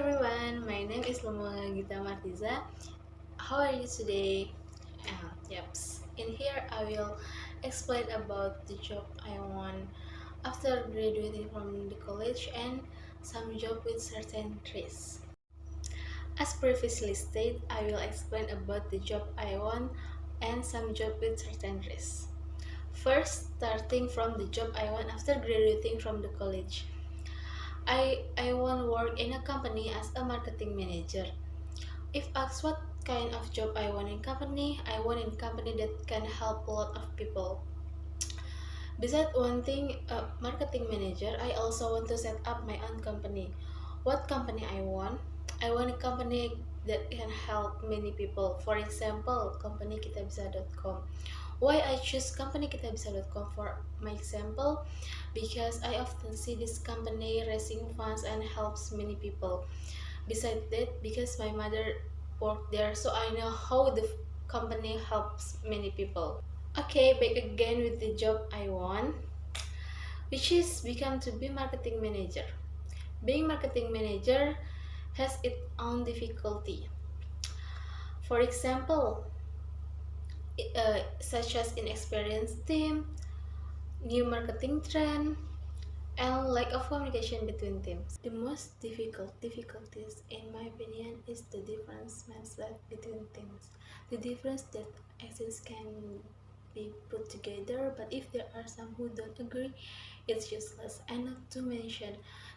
everyone, my name is Loemongga Anggita Martiza. How are you today? In here I will explain about the job I want after graduating from the college and some job with certain risks. As previously stated, I will explain about the job I want and some job with certain risks. First, starting from the job I want after graduating from the college. I want to work in a company as a marketing manager. If asked what kind of job I want in company, I want in company that can help a lot of people. Besides wanting a marketing manager, I also want to set up my own company. What company I want? I want a company that can help many people. For example, company kitabisa.com. Why I choose company kitabisa.com for my example? Because I often see this company raising funds and helps many people. Besides that, because my mother worked there, so I know how the company helps many people. Okay, back again with the job I want, which is become to be marketing manager. Being marketing manager has its own difficulty. For example, such as inexperienced team, new marketing trend, and lack of communication between teams. The most difficulties in my opinion is the difference mindset between teams. The difference that exists can be put together, but if there are some who don't agree, it's useless. And not to mention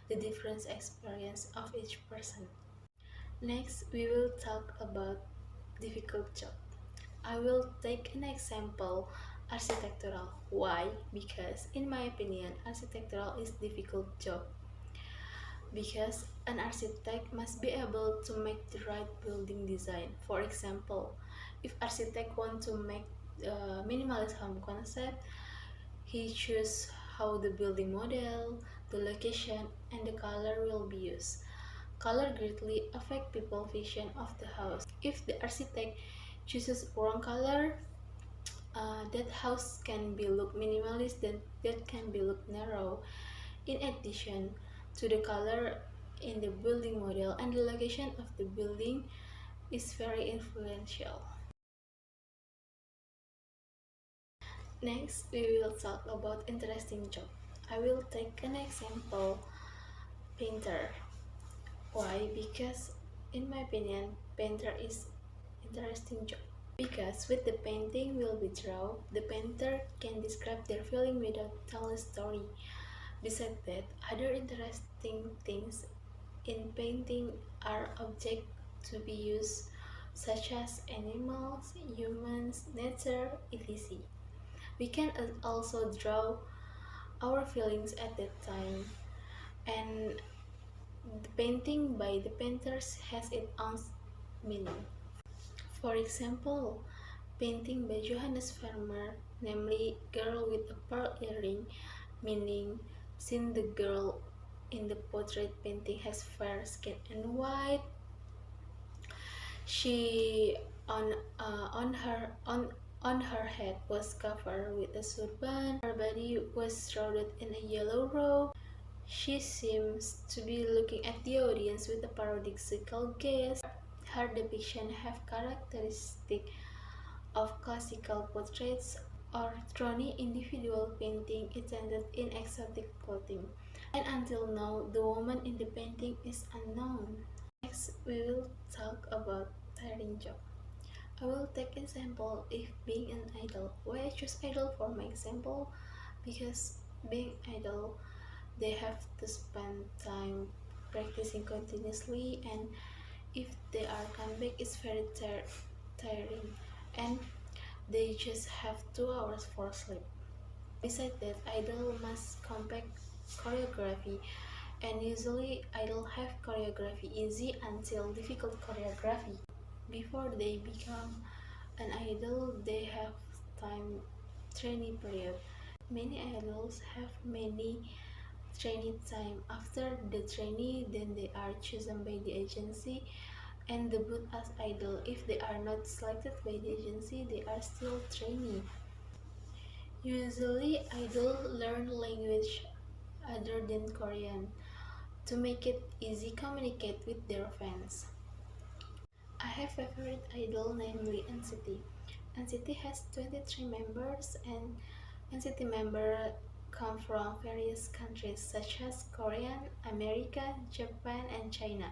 the different experience of each person. Next, we will talk about difficult job. I will take an example architectural. Why? Because in my opinion, architectural is difficult job. Because an architect must be able to make the right building design. For example, if architect want to make minimalist home concept, he choose how the building model, the location, and the color will be used. Color greatly affect people's vision of the house. If the architect chooses wrong color, that house can be look minimalist, then that can be look narrow. In addition to the color in the building model and the location of the building is very influential. Next, we will talk about interesting job. I will take an example, painter. Why? Because in my opinion, painter is interesting job. Because with the painting will be draw, the painter can describe their feeling without telling a story. Besides that, other interesting things in painting are objects to be used such as animals, humans, nature, etc. We can also draw our feelings at that time, and the painting by the painters has its own meaning. For example, painting by Johannes Vermeer, namely Girl with a Pearl Earring, meaning since the girl in the portrait painting has fair skin and white, she on her head was covered with a turban, her body was shrouded in a yellow robe. She seems to be looking at the audience with a paradoxical gaze. Her depiction have characteristic of classical portraits or thorny individual painting intended in exotic clothing. And until now, the woman in the painting is unknown. Next, we will talk about tiring job. I will take example if being an idol. Why I choose idol for my example? Because being idol, they have to spend time practicing continuously, and if they are come back, it's very tiring, and they just have 2 hours for sleep. Besides that, idol must complex choreography, and usually idol have choreography easy until difficult choreography. Before they become an idol, they have time training period. Many idols have many training time. After the training, then they are chosen by the agency and debut as idol. If they are not selected by the agency, they are still trainee. Usually, idol learn language other than Korean. to make it easy communicate with their fans. I have a favorite idol, namely NCT. NCT has 23 members, and NCT members come from various countries such as Korea, America, Japan, and China.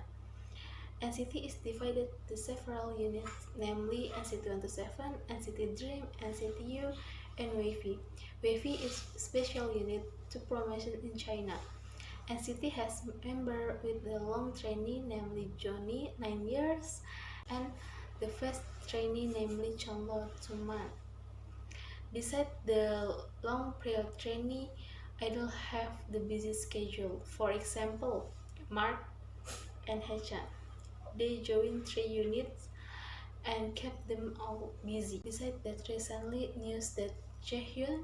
NCT is divided to several units, namely NCT 127, NCT Dream, NCT U, and WiFi. WiFi is a special unit to promotion in China. NCT has member with the long trainee, namely Johnny, 9 years, and the fast trainee, namely Chonlo, 2 months. Besides the long period trainee, idol have the busy schedule. For example, Mark and Hechan. They joined 3 units and kept them all busy. Besides that, recently news that Jaehyun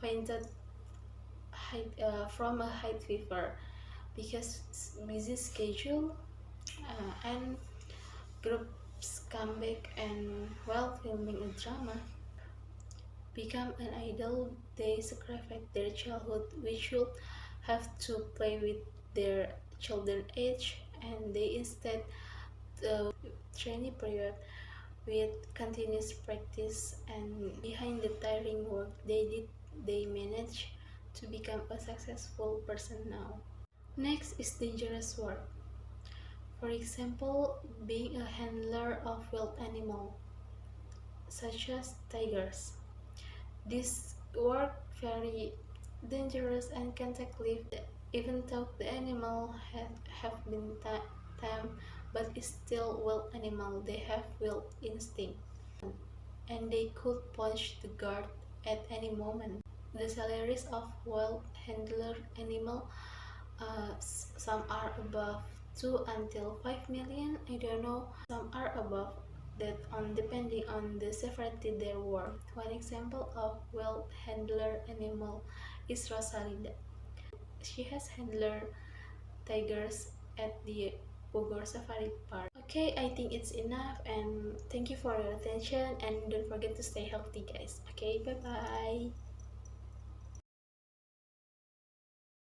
fainted from a high fever because busy schedule and groups come back, and while filming a drama become an idol, they sacrifice their childhood, which should have to play with their children age, and they instead training period with continuous practice, and behind the tiring work they did, they managed to become a successful person now. Next is dangerous work. For example, being a handler of wild animals such as tigers. This work very dangerous and can take life, even though the animal have been tamed, but is still wild animal. They have wild instinct, and they could punch the guard at any moment. The salaries of wild handler animal, some are above 2 until 5 million. I don't know. Some are above that on depending on the severity their work. One example of wild handler animal is Rosalinda. She has handler tigers at the Bogor Safari Park. Okay, I think it's enough, and thank you for your attention, and don't forget to stay healthy, guys. Okay, bye bye.